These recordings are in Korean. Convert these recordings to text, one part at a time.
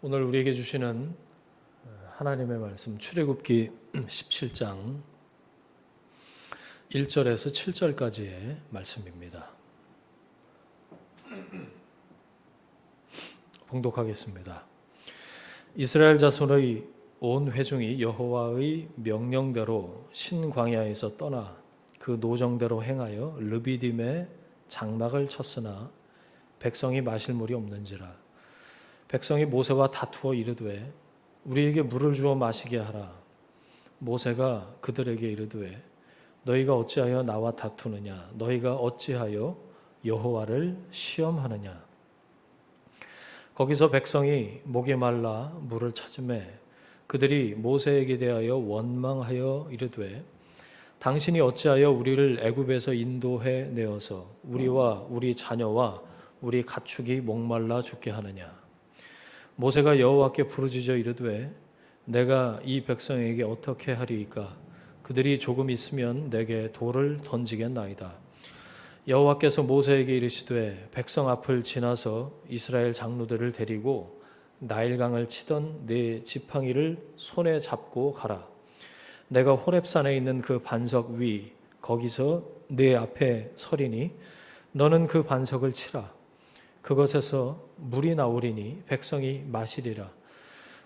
오늘 우리에게 주시는 하나님의 말씀 출애굽기 17장 1절에서 7절까지의 말씀입니다. 봉독하겠습니다. 이스라엘 자손의 온 회중이 여호와의 명령대로 신광야에서 떠나 그 노정대로 행하여 르비딤에 장막을 쳤으나 백성이 마실 물이 없는지라. 백성이 모세와 다투어 이르되 우리에게 물을 주어 마시게 하라. 모세가 그들에게 이르되 너희가 어찌하여 나와 다투느냐? 너희가 어찌하여 여호와를 시험하느냐? 거기서 백성이 목이 말라 물을 찾으매 그들이 모세에게 대하여 원망하여 이르되 당신이 어찌하여 우리를 애굽에서 인도해 내어서 우리와 우리 자녀와 우리 가축이 목말라 죽게 하느냐? 모세가 여호와께 부르짖어 이르되 내가 이 백성에게 어떻게 하리이까? 그들이 조금 있으면 내게 돌을 던지겠나이다. 여호와께서 모세에게 이르시되 백성 앞을 지나서 이스라엘 장로들을 데리고 나일강을 치던 네 지팡이를 손에 잡고 가라. 내가 호렙산에 있는 그 반석 위 거기서 네 앞에 서리니 너는 그 반석을 치라. 그것에서 물이 나오리니 백성이 마시리라.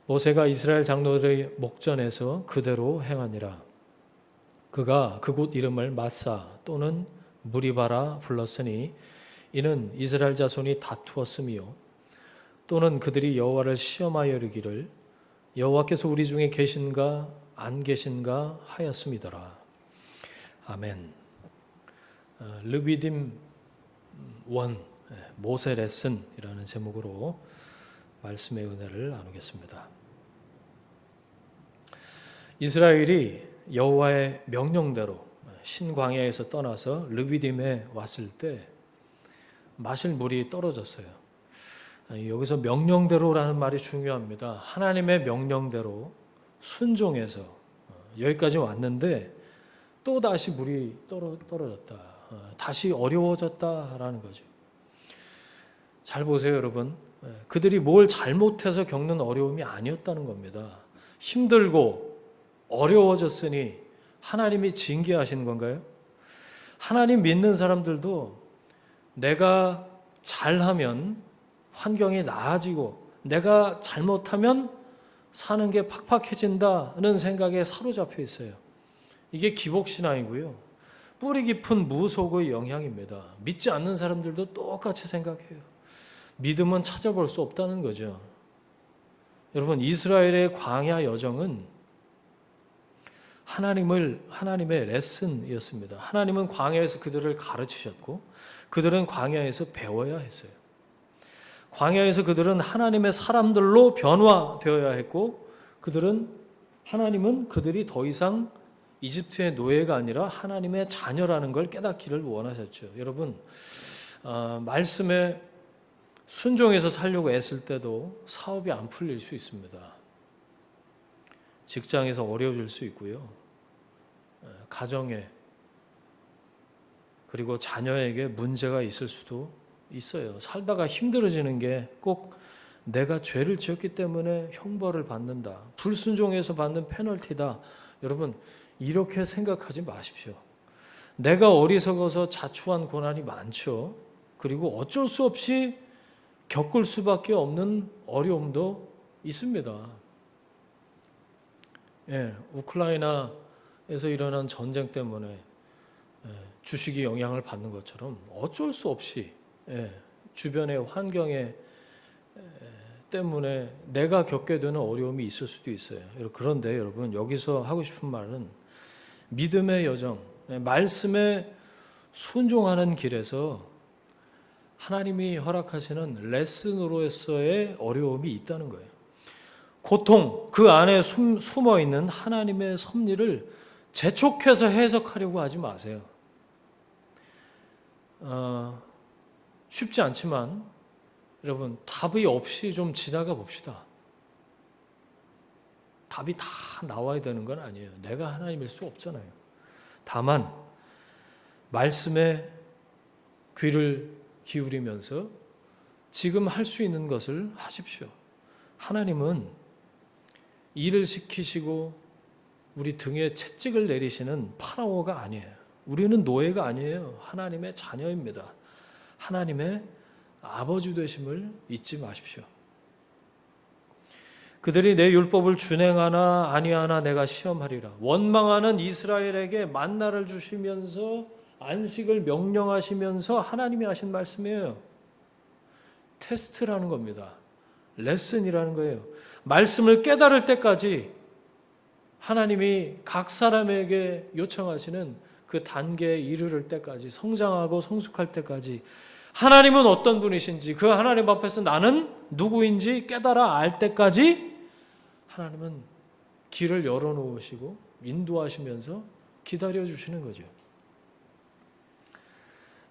모세가 이스라엘 장로들의 목전에서 그대로 행하니라. 그가 그곳 이름을 마사 또는 무리바라 불렀으니 이는 이스라엘 자손이 다투었으며 또는 그들이 여호와를 시험하여 이르기를 여호와께서 우리 중에 계신가 안 계신가 하였음이더라. 아멘. 르비딤 원 모세 레슨이라는 제목으로 말씀의 은혜를 나누겠습니다. 이스라엘이 여호와의 명령대로 신광야에서 떠나서 르비딤에 왔을 때 마실 물이 떨어졌어요. 여기서 명령대로라는 말이 중요합니다. 하나님의 명령대로 순종해서 여기까지 왔는데 또 다시 물이 떨어졌다. 다시 어려워졌다라는 거죠. 잘 보세요, 여러분. 그들이 뭘 잘못해서 겪는 어려움이 아니었다는 겁니다. 힘들고 어려워졌으니 하나님이 징계하신 건가요? 하나님 믿는 사람들도 내가 잘하면 환경이 나아지고 내가 잘못하면 사는 게 팍팍해진다는 생각에 사로잡혀 있어요. 이게 기복신앙이고요. 뿌리 깊은 무속의 영향입니다. 믿지 않는 사람들도 똑같이 생각해요. 믿음은 찾아볼 수 없다는 거죠. 여러분, 이스라엘의 광야 여정은 하나님의 레슨이었습니다. 하나님은 광야에서 그들을 가르치셨고 그들은 광야에서 배워야 했어요. 광야에서 그들은 하나님의 사람들로 변화되어야 했고 하나님은 그들이 더 이상 이집트의 노예가 아니라 하나님의 자녀라는 걸 깨닫기를 원하셨죠. 여러분, 말씀에 순종해서 살려고 애쓸 때도 사업이 안 풀릴 수 있습니다. 직장에서 어려워질 수 있고요. 가정에 그리고 자녀에게 문제가 있을 수도 있어요. 살다가 힘들어지는 게 꼭 내가 죄를 지었기 때문에 형벌을 받는다. 불순종해서 받는 페널티다. 여러분, 이렇게 생각하지 마십시오. 내가 어리석어서 자초한 고난이 많죠. 그리고 어쩔 수 없이 겪을 수밖에 없는 어려움도 있습니다. 우크라이나에서 일어난 전쟁 때문에 주식이 영향을 받는 것처럼 어쩔 수 없이 주변의 환경에 때문에 내가 겪게 되는 어려움이 있을 수도 있어요. 그런데 여러분, 여기서 하고 싶은 말은 믿음의 여정, 말씀에 순종하는 길에서 하나님이 허락하시는 레슨으로서의 어려움이 있다는 거예요. 고통, 그 안에 숨어있는 하나님의 섭리를 재촉해서 해석하려고 하지 마세요. 쉽지 않지만 여러분, 답이 없이 좀 지나가 봅시다. 답이 다 나와야 되는 건 아니에요. 내가 하나님일 수 없잖아요. 다만 말씀에 귀를 기울이면서 지금 할 수 있는 것을 하십시오. 하나님은 일을 시키시고 우리 등에 채찍을 내리시는 파라오가 아니에요. 우리는 노예가 아니에요. 하나님의 자녀입니다. 하나님의 아버지 되심을 잊지 마십시오. 그들이 내 율법을 준행하나 아니하나 내가 시험하리라. 원망하는 이스라엘에게 만나를 주시면서 안식을 명령하시면서 하나님이 하신 말씀이에요. 테스트라는 겁니다. 레슨이라는 거예요. 말씀을 깨달을 때까지 하나님이 각 사람에게 요청하시는 그 단계에 이르를 때까지, 성장하고 성숙할 때까지 하나님은 어떤 분이신지, 그 하나님 앞에서 나는 누구인지 깨달아 알 때까지 하나님은 길을 열어놓으시고 인도하시면서 기다려주시는 거죠.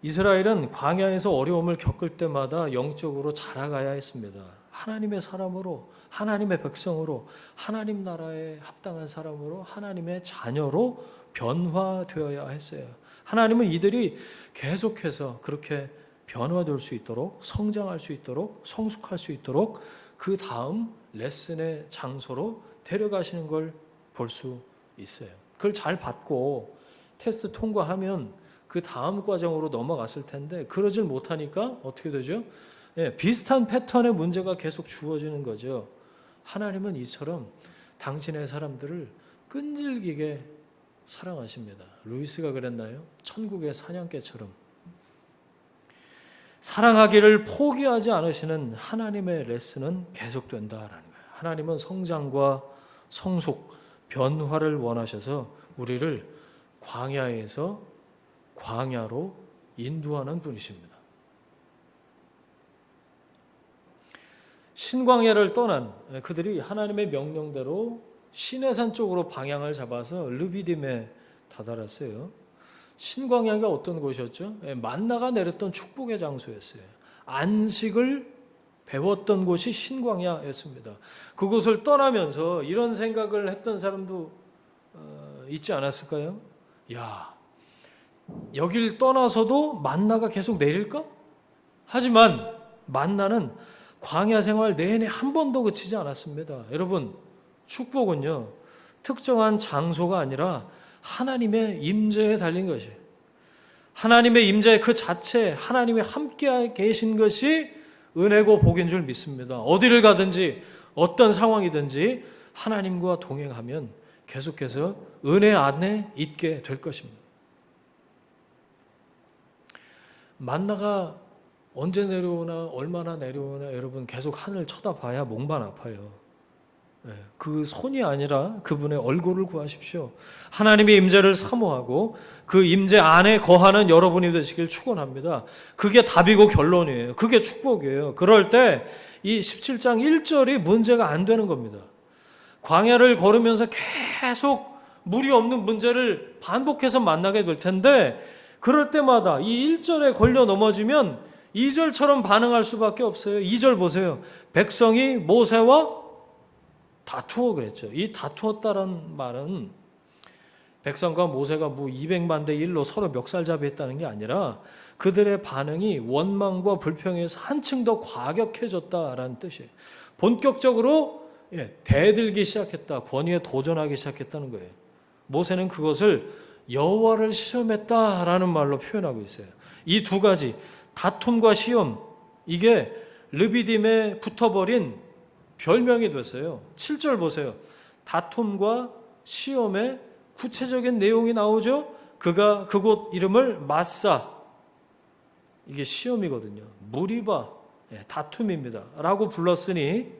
이스라엘은 광야에서 어려움을 겪을 때마다 영적으로 자라가야 했습니다. 하나님의 사람으로, 하나님의 백성으로, 하나님 나라에 합당한 사람으로, 하나님의 자녀로 변화되어야 했어요. 하나님은 이들이 계속해서 그렇게 변화될 수 있도록, 성장할 수 있도록, 성숙할 수 있도록 그 다음 레슨의 장소로 데려가시는 걸 볼 수 있어요. 그걸 잘 받고 테스트 통과하면 그 다음 과정으로 넘어갔을 텐데 그러질 못하니까 어떻게 되죠? 비슷한 패턴의 문제가 계속 주어지는 거죠. 하나님은 이처럼 당신의 사람들을 끈질기게 사랑하십니다. 루이스가 그랬나요? 천국의 사냥개처럼. 사랑하기를 포기하지 않으시는 하나님의 레슨은 계속된다라는 거예요. 하나님은 성장과 성숙, 변화를 원하셔서 우리를 광야에서 광야로 인도하는 분이십니다. 신광야를 떠난 그들이 하나님의 명령대로 시내산 쪽으로 방향을 잡아서 르비딤에 다다랐어요. 신광야가 어떤 곳이었죠? 만나가 내렸던 축복의 장소였어요. 안식을 배웠던 곳이 신광야였습니다. 그곳을 떠나면서 이런 생각을 했던 사람도 있지 않았을까요? 야, 여길 떠나서도 만나가 계속 내릴까? 하지만 만나는 광야 생활 내내 한 번도 그치지 않았습니다. 여러분, 축복은요, 특정한 장소가 아니라 하나님의 임재에 달린 것이에요. 하나님의 임재 그 자체, 하나님이 함께 계신 것이 은혜고 복인 줄 믿습니다. 어디를 가든지 어떤 상황이든지 하나님과 동행하면 계속해서 은혜 안에 있게 될 것입니다. 만나가 언제 내려오나 얼마나 내려오나 여러분 계속 하늘 쳐다봐야 목만 아파요. 그 손이 아니라 그분의 얼굴을 구하십시오. 하나님의 임재를 사모하고 그 임재 안에 거하는 여러분이 되시길 축원합니다. 그게 답이고 결론이에요. 그게 축복이에요. 그럴 때 이 17장 1절이 문제가 안 되는 겁니다. 광야를 걸으면서 계속 물이 없는 문제를 반복해서 만나게 될 텐데 그럴 때마다 이 1절에 걸려 넘어지면 2절처럼 반응할 수밖에 없어요. 2절 보세요. 백성이 모세와 다투어 그랬죠. 이 다투었다는 말은 백성과 모세가 뭐 200만 대 1로 서로 멱살잡이했다는 게 아니라 그들의 반응이 원망과 불평에서 한층 더 과격해졌다라는 뜻이에요. 본격적으로 대들기 시작했다. 권위에 도전하기 시작했다는 거예요. 모세는 그것을 여호와를 시험했다라는 말로 표현하고 있어요. 이 두 가지 다툼과 시험, 이게 르비딤에 붙어버린 별명이 됐어요. 7절 보세요. 다툼과 시험의 구체적인 내용이 나오죠. 그가 그곳 이름을 마사, 이게 시험이거든요. 무리바, 다툼입니다. 라고 불렀으니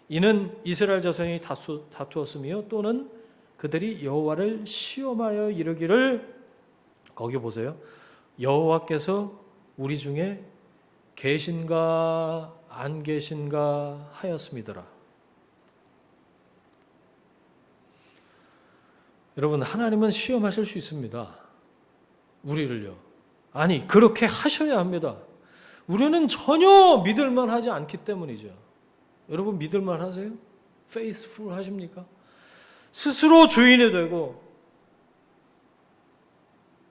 이는 이스라엘 자손이 다투었으며 또는 그들이 여호와를 시험하여 이르기를, 거기 보세요. 여호와께서 우리 중에 계신가 안 계신가 하였음이더라. 여러분, 하나님은 시험하실 수 있습니다. 우리를요. 아니, 그렇게 하셔야 합니다. 우리는 전혀 믿을만 하지 않기 때문이죠. 여러분, 믿을만 하세요? faithful 하십니까? 스스로 주인이 되고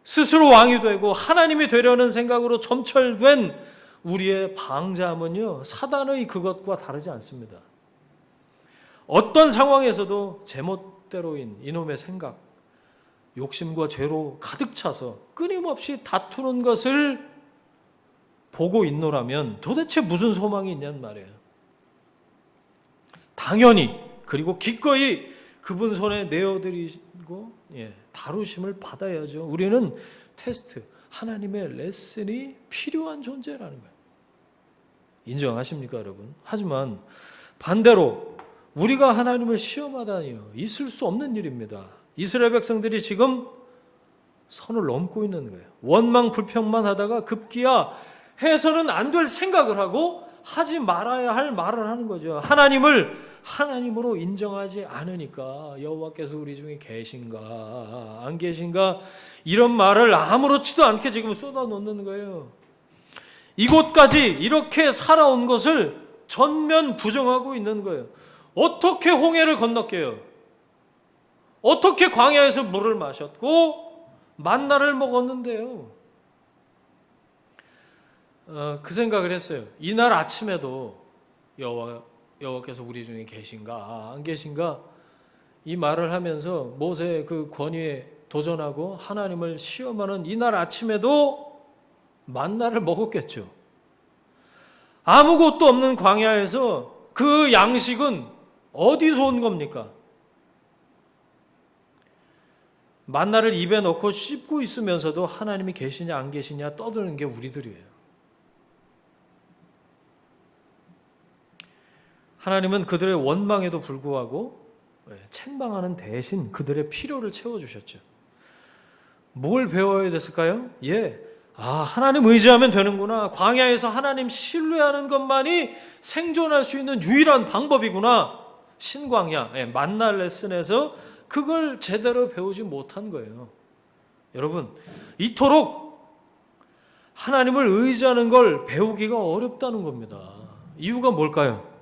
스스로 왕이 되고 하나님이 되려는 생각으로 점철된 우리의 방자함은요, 사단의 그것과 다르지 않습니다. 어떤 상황에서도 제멋대로인 이놈의 생각, 욕심과 죄로 가득 차서 끊임없이 다투는 것을 보고 있노라면 도대체 무슨 소망이 있냐는 말이에요. 당연히 그리고 기꺼이 그분 손에 내어드리고 다루심을 받아야죠. 우리는 테스트, 하나님의 레슨이 필요한 존재라는 거예요. 인정하십니까, 여러분? 하지만 반대로 우리가 하나님을 시험하다니요, 있을 수 없는 일입니다. 이스라엘 백성들이 지금 선을 넘고 있는 거예요. 원망 불평만 하다가 급기야 해서는 안 될 생각을 하고 하지 말아야 할 말을 하는 거죠. 하나님을 하나님으로 인정하지 않으니까 여호와께서 우리 중에 계신가 안 계신가 이런 말을 아무렇지도 않게 지금 쏟아놓는 거예요. 이곳까지 이렇게 살아온 것을 전면 부정하고 있는 거예요. 어떻게 홍해를 건넜게요? 어떻게 광야에서 물을 마셨고 만나를 먹었는데요? 그 생각을 했어요. 이날 아침에도 여호와께서 우리 중에 계신가 안 계신가 이 말을 하면서 모세의 그 권위에 도전하고 하나님을 시험하는 이날 아침에도 만나를 먹었겠죠. 아무것도 없는 광야에서 그 양식은 어디서 온 겁니까? 만나를 입에 넣고 씹고 있으면서도 하나님이 계시냐 안 계시냐 떠드는 게 우리들이에요. 하나님은 그들의 원망에도 불구하고 책망하는 대신 그들의 필요를 채워주셨죠. 뭘 배워야 됐을까요? 하나님 의지하면 되는구나. 광야에서 하나님 신뢰하는 것만이 생존할 수 있는 유일한 방법이구나. 신광야, 만나 레슨에서 그걸 제대로 배우지 못한 거예요. 여러분, 이토록 하나님을 의지하는 걸 배우기가 어렵다는 겁니다. 이유가 뭘까요?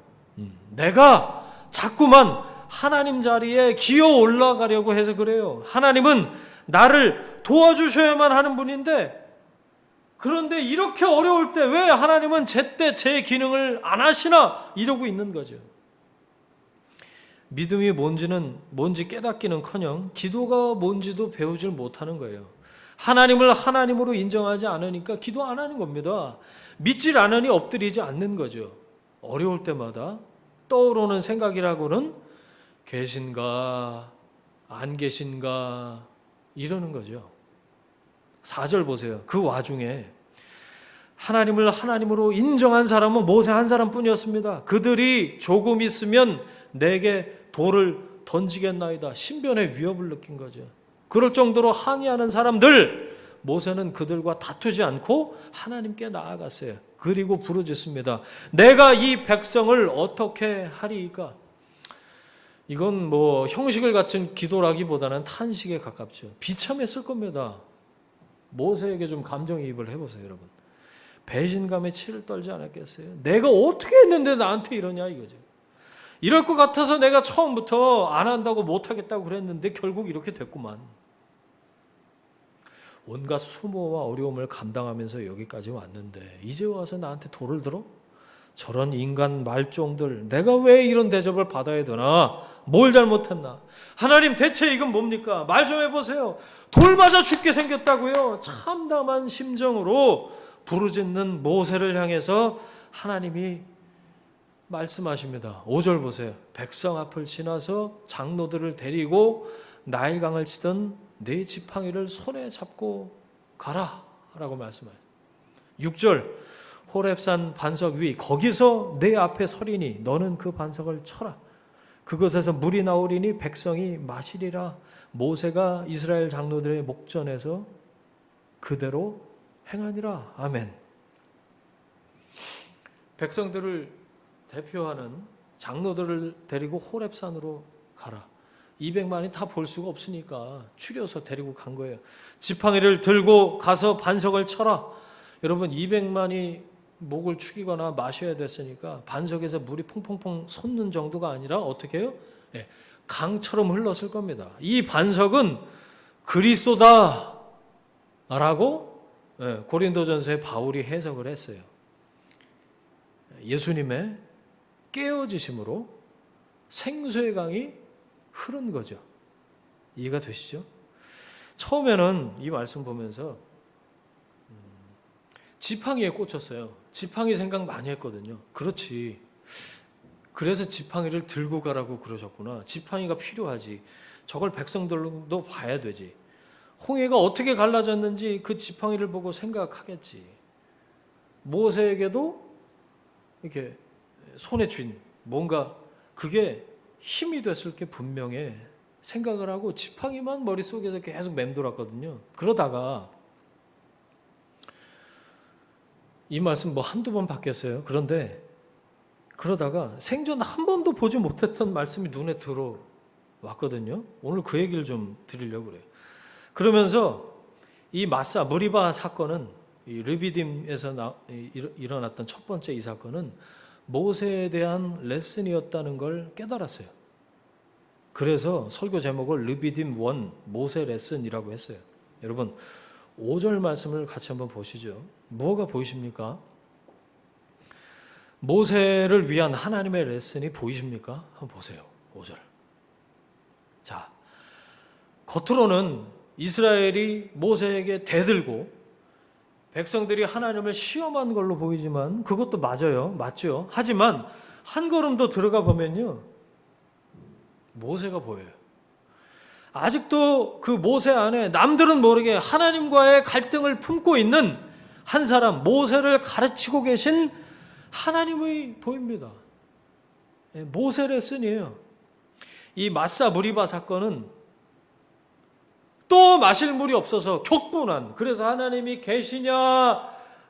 내가 자꾸만 하나님 자리에 기어 올라가려고 해서 그래요. 하나님은 나를 도와주셔야만 하는 분인데, 그런데 이렇게 어려울 때 왜 하나님은 제때 제 기능을 안 하시나 이러고 있는 거죠. 믿음이 뭔지 깨닫기는커녕 기도가 뭔지도 배우질 못하는 거예요. 하나님을 하나님으로 인정하지 않으니까 기도 안 하는 겁니다. 믿질 않으니 엎드리지 않는 거죠. 어려울 때마다 떠오르는 생각이라고는 계신가 안 계신가 이러는 거죠. 4절 보세요. 그 와중에 하나님을 하나님으로 인정한 사람은 모세 한 사람뿐이었습니다. 그들이 조금 있으면 내게 돌을 던지겠나이다. 신변의 위협을 느낀 거죠. 그럴 정도로 항의하는 사람들, 모세는 그들과 다투지 않고 하나님께 나아갔어요. 그리고 부르짖습니다. 내가 이 백성을 어떻게 하리이까? 이건 형식을 갖춘 기도라기보다는 탄식에 가깝죠. 비참했을 겁니다. 모세에게 좀 감정이입을 해보세요, 여러분. 배신감에 치를 떨지 않았겠어요? 내가 어떻게 했는데 나한테 이러냐 이거죠. 이럴 것 같아서 내가 처음부터 안 한다고 못 하겠다고 그랬는데 결국 이렇게 됐구만. 온갖 수모와 어려움을 감당하면서 여기까지 왔는데 이제 와서 나한테 돌을 들어? 저런 인간 말종들, 내가 왜 이런 대접을 받아야 되나? 뭘 잘못했나? 하나님 대체 이건 뭡니까? 말 좀 해보세요. 돌 맞아 죽게 생겼다고요. 참담한 심정으로 부르짖는 모세를 향해서 하나님이 말씀하십니다. 5절 보세요. 백성 앞을 지나서 장로들을 데리고 나일강을 치던 네 지팡이를 손에 잡고 가라 라고 말씀하세요. 6절 호렙산 반석 위 거기서 내 앞에 서리니 너는 그 반석을 쳐라. 그것에서 물이 나오리니 백성이 마시리라. 모세가 이스라엘 장로들의 목전에서 그대로 행하니라. 아멘. 백성들을 대표하는 장로들을 데리고 호렙산으로 가라. 200만이 다 볼 수가 없으니까 추려서 데리고 간 거예요. 지팡이를 들고 가서 반석을 쳐라. 여러분 200만이 목을 축이거나 마셔야 됐으니까 반석에서 물이 퐁퐁퐁 솟는 정도가 아니라 어떻게 해요? 강처럼 흘렀을 겁니다. 이 반석은 그리스도다 라고 고린도전서에 바울이 해석을 했어요. 예수님의 깨어지심으로 생수의 강이 흐른 거죠. 이해가 되시죠? 처음에는 이 말씀 보면서 지팡이에 꽂혔어요. 지팡이 생각 많이 했거든요. 그렇지. 그래서 지팡이를 들고 가라고 그러셨구나. 지팡이가 필요하지. 저걸 백성들도 봐야 되지. 홍해가 어떻게 갈라졌는지 그 지팡이를 보고 생각하겠지. 모세에게도 이렇게 손에 쥔 뭔가 그게 힘이 됐을 게 분명해. 생각을 하고 지팡이만 머릿속에서 계속 맴돌았거든요. 그러다가 이 말씀 뭐 한두 번 받겠어요. 그러다가 생전 한 번도 보지 못했던 말씀이 눈에 들어왔거든요. 오늘 그 얘기를 좀 드리려고 그래요. 그러면서 이 마사 무리바 사건은 이 르비딤에서 일어났던 첫 번째 이 사건은 모세에 대한 레슨이었다는 걸 깨달았어요. 그래서 설교 제목을 르비딤 1 모세 레슨이라고 했어요. 여러분 5절 말씀을 같이 한번 보시죠. 뭐가 보이십니까? 모세를 위한 하나님의 레슨이 보이십니까? 한번 보세요. 5절. 자, 겉으로는 이스라엘이 모세에게 대들고 백성들이 하나님을 시험한 걸로 보이지만 그것도 맞죠. 하지만 한 걸음 더 들어가 보면요. 모세가 보여요. 아직도 그 모세 안에 남들은 모르게 하나님과의 갈등을 품고 있는 한 사람, 모세를 가르치고 계신 하나님이 보입니다. 모세 레슨이에요. 이 마사 무리바 사건은 또 마실 물이 없어서 격분한, 그래서 하나님이 계시냐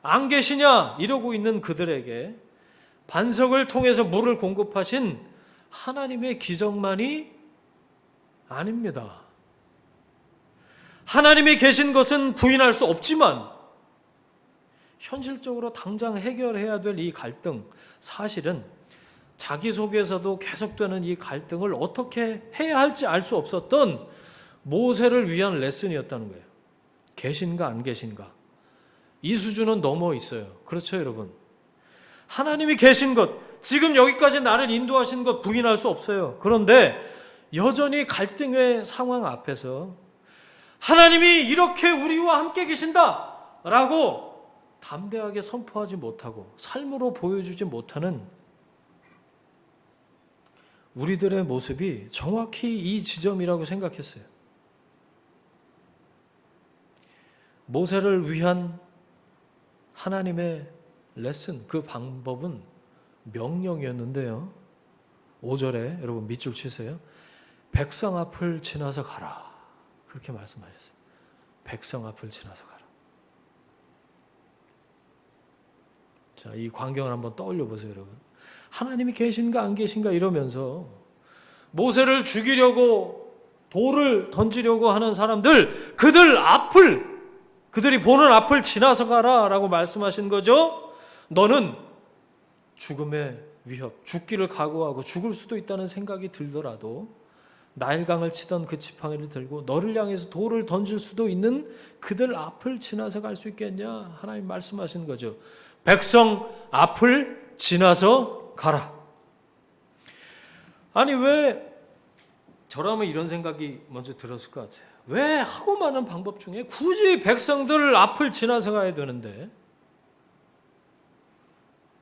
안 계시냐 이러고 있는 그들에게 반석을 통해서 물을 공급하신 하나님의 기적만이 아닙니다. 하나님이 계신 것은 부인할 수 없지만 현실적으로 당장 해결해야 될 이 갈등, 사실은 자기 속에서도 계속되는 이 갈등을 어떻게 해야 할지 알 수 없었던 모세를 위한 레슨이었다는 거예요. 계신가 안 계신가. 이 수준은 넘어 있어요. 그렇죠, 여러분? 하나님이 계신 것, 지금 여기까지 나를 인도하신 것 부인할 수 없어요. 그런데 여전히 갈등의 상황 앞에서 하나님이 이렇게 우리와 함께 계신다 라고 담대하게 선포하지 못하고 삶으로 보여주지 못하는 우리들의 모습이 정확히 이 지점이라고 생각했어요. 모세를 위한 하나님의 레슨, 그 방법은 명령이었는데요. 5절에 여러분 밑줄 치세요. 백성 앞을 지나서 가라. 그렇게 말씀하셨어요. 백성 앞을 지나서 가라. 자, 이 광경을 한번 떠올려 보세요, 여러분. 하나님이 계신가 안 계신가 이러면서 모세를 죽이려고 돌을 던지려고 하는 사람들, 그들이 보는 앞을 지나서 가라라고 말씀하신 거죠. 너는 죽음의 위협, 죽기를 각오하고 죽을 수도 있다는 생각이 들더라도 나일강을 치던 그 지팡이를 들고 너를 향해서 돌을 던질 수도 있는 그들 앞을 지나서 갈 수 있겠냐? 하나님 말씀하시는 거죠. 백성 앞을 지나서 가라. 아니 왜 저라면 이런 생각이 먼저 들었을 것 같아요. 왜 하고 많은 방법 중에 굳이 백성들 앞을 지나서 가야 되는데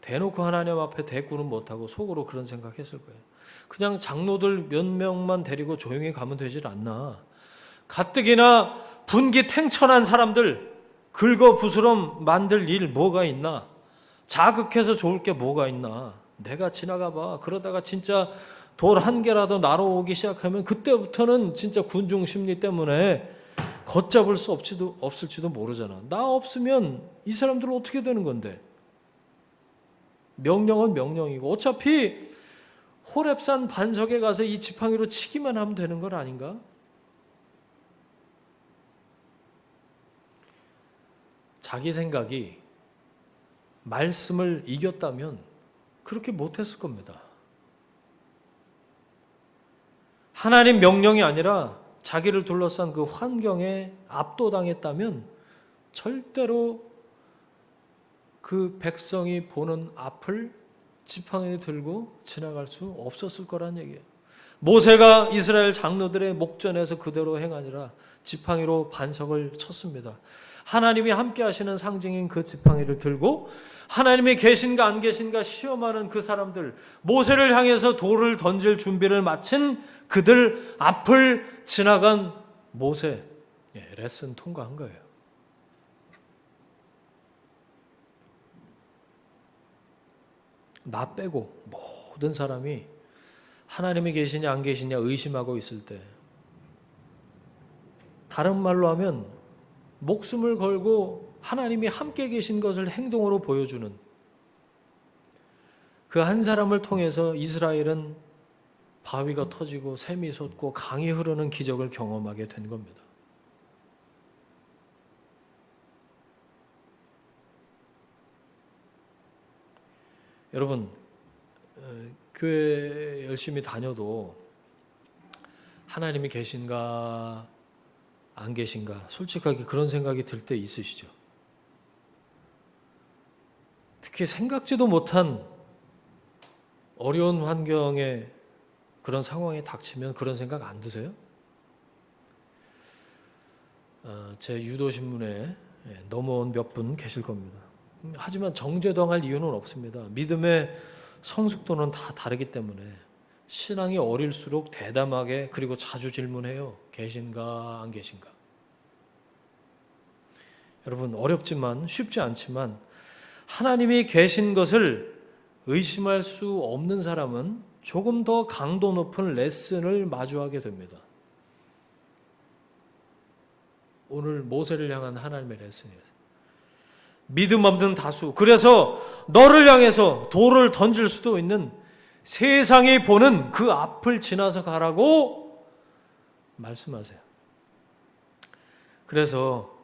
대놓고 하나님 앞에 대꾸는 못하고 속으로 그런 생각했을 거예요. 그냥 장로들 몇 명만 데리고 조용히 가면 되질 않나. 가뜩이나 분기탱천한 사람들 긁어부스럼 만들 일 뭐가 있나. 자극해서 좋을 게 뭐가 있나. 내가 지나가 봐. 그러다가 진짜 돌 한 개라도 날아오기 시작하면 그때부터는 진짜 군중 심리 때문에 걷잡을 수 없을지도 모르잖아. 나 없으면 이 사람들은 어떻게 되는 건데. 명령은 명령이고 어차피 호렙산 반석에 가서 이 지팡이로 치기만 하면 되는 건 아닌가? 자기 생각이 말씀을 이겼다면 그렇게 못했을 겁니다. 하나님 명령이 아니라 자기를 둘러싼 그 환경에 압도당했다면 절대로 그 백성이 보는 앞을 지팡이를 들고 지나갈 수 없었을 거란 얘기예요. 모세가 이스라엘 장로들의 목전에서 그대로 행하니라 지팡이로 반석을 쳤습니다. 하나님이 함께 하시는 상징인 그 지팡이를 들고 하나님이 계신가 안 계신가 시험하는 그 사람들, 모세를 향해서 돌을 던질 준비를 마친 그들 앞을 지나간 모세, 레슨 통과한 거예요. 나 빼고 모든 사람이 하나님이 계시냐 안 계시냐 의심하고 있을 때, 다른 말로 하면 목숨을 걸고 하나님이 함께 계신 것을 행동으로 보여주는 그 한 사람을 통해서 이스라엘은 바위가 터지고 샘이 솟고 강이 흐르는 기적을 경험하게 된 겁니다. 여러분, 교회 열심히 다녀도 하나님이 계신가 안 계신가 솔직하게 그런 생각이 들 때 있으시죠? 특히 생각지도 못한 어려운 환경에 그런 상황에 닥치면 그런 생각 안 드세요? 제 유도신문에 넘어온 몇 분 계실 겁니다. 하지만 정죄당할 이유는 없습니다. 믿음의 성숙도는 다 다르기 때문에 신앙이 어릴수록 대담하게 그리고 자주 질문해요. 계신가 안 계신가? 여러분, 어렵지만 쉽지 않지만 하나님이 계신 것을 의심할 수 없는 사람은 조금 더 강도 높은 레슨을 마주하게 됩니다. 오늘 모세를 향한 하나님의 레슨이에요. 믿음 없는 다수. 그래서 너를 향해서 돌을 던질 수도 있는 세상이 보는 그 앞을 지나서 가라고 말씀하세요. 그래서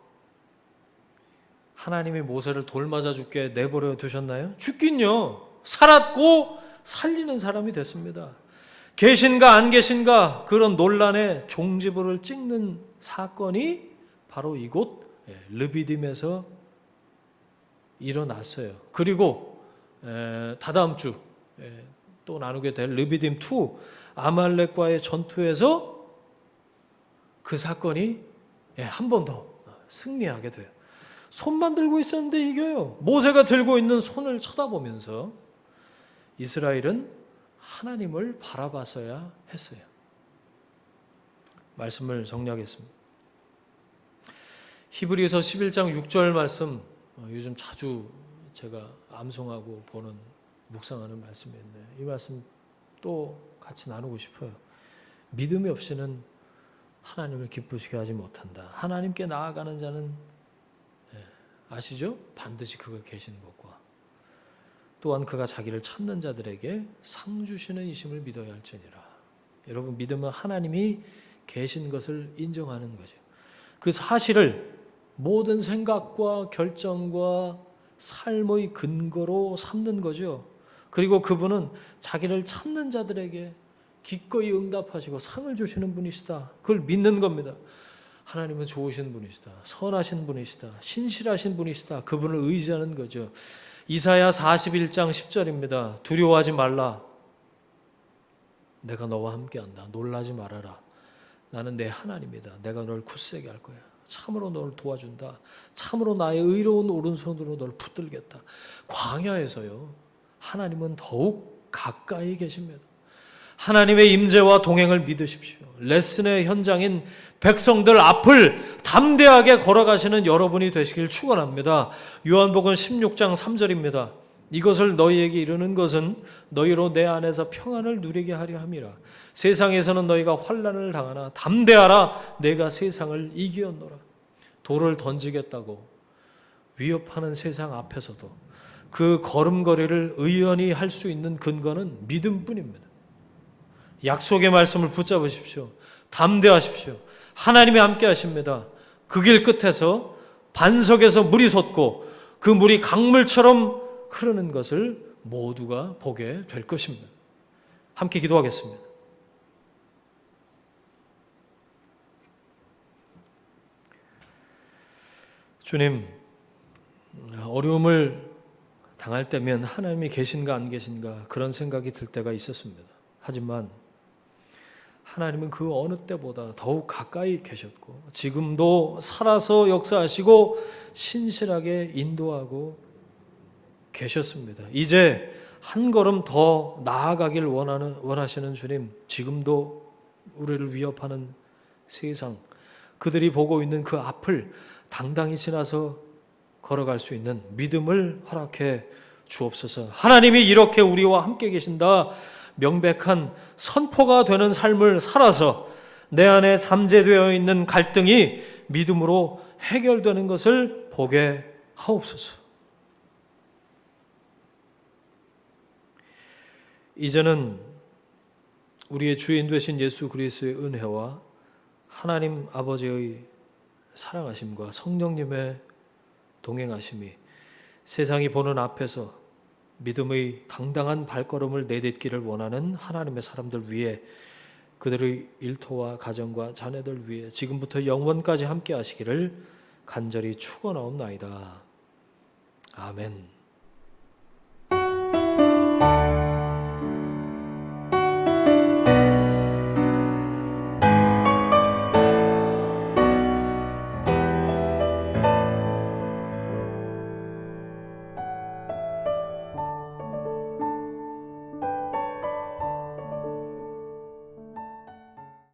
하나님이 모세를 돌 맞아 죽게 내버려 두셨나요? 죽긴요. 살았고 살리는 사람이 됐습니다. 계신가 안 계신가 그런 논란의 종지부를 찍는 사건이 바로 이곳 르비딤에서 일어났어요. 그리고 다다음 주 또 나누게 될 르비딤 2 아말렉과의 전투에서 그 사건이 한 번 더 승리하게 돼요. 손만 들고 있었는데 이겨요. 모세가 들고 있는 손을 쳐다보면서 이스라엘은 하나님을 바라봤어야 했어요. 말씀을 정리하겠습니다. 히브리서 11장 6절 말씀, 요즘 자주 제가 암송하고 보는 묵상하는 말씀인데 이 말씀 또 같이 나누고 싶어요. 믿음이 없이는 하나님을 기쁘시게 하지 못한다. 하나님께 나아가는 자는 아시죠? 반드시 그가 계시는 것과 또한 그가 자기를 찾는 자들에게 상 주시는 이심을 믿어야 할지니라. 여러분, 믿음은 하나님이 계신 것을 인정하는 거죠. 그 사실을 모든 생각과 결정과 삶의 근거로 삼는 거죠. 그리고 그분은 자기를 찾는 자들에게 기꺼이 응답하시고 상을 주시는 분이시다. 그걸 믿는 겁니다. 하나님은 좋으신 분이시다. 선하신 분이시다. 신실하신 분이시다. 그분을 의지하는 거죠. 이사야 41장 10절입니다. 두려워하지 말라. 내가 너와 함께한다. 놀라지 말아라. 나는 내 하나님이다. 내가 널 굳세게 할 거야. 참으로 너를 도와준다. 참으로 나의 의로운 오른손으로 너를 붙들겠다. 광야에서요, 하나님은 더욱 가까이 계십니다. 하나님의 임재와 동행을 믿으십시오. 레슨의 현장인 백성들 앞을 담대하게 걸어가시는 여러분이 되시길 축원합니다. 요한복음 16장 3절입니다. 이것을 너희에게 이르는 것은 너희로 내 안에서 평안을 누리게 하려 함이라. 세상에서는 너희가 환난을 당하나 담대하라. 내가 세상을 이기었노라. 돌을 던지겠다고 위협하는 세상 앞에서도 그 걸음걸이를 의연히 할 수 있는 근거는 믿음뿐입니다. 약속의 말씀을 붙잡으십시오. 담대하십시오. 하나님이 함께 하십니다. 그 길 끝에서 반석에서 물이 솟고 그 물이 강물처럼 흐르는 것을 모두가 보게 될 것입니다. 함께 기도하겠습니다. 주님, 어려움을 당할 때면 하나님이 계신가 안 계신가 그런 생각이 들 때가 있었습니다. 하지만 하나님은 그 어느 때보다 더욱 가까이 계셨고 지금도 살아서 역사하시고 신실하게 인도하고 계셨습니다. 이제 한 걸음 더 나아가길 원하시는 주님, 지금도 우리를 위협하는 세상, 그들이 보고 있는 그 앞을 당당히 지나서 걸어갈 수 있는 믿음을 허락해 주옵소서. 하나님이 이렇게 우리와 함께 계신다 명백한 선포가 되는 삶을 살아서 내 안에 잠재되어 있는 갈등이 믿음으로 해결되는 것을 보게 하옵소서. 이제는 우리의 주인 되신 예수 그리스도의 은혜와 하나님 아버지의 사랑하심과 성령님의 동행하심이 세상이 보는 앞에서 믿음의 당당한 발걸음을 내딛기를 원하는 하나님의 사람들 위해, 그들의 일터와 가정과 자녀들 위해 지금부터 영원까지 함께 하시기를 간절히 축원하옵나이다. 아멘.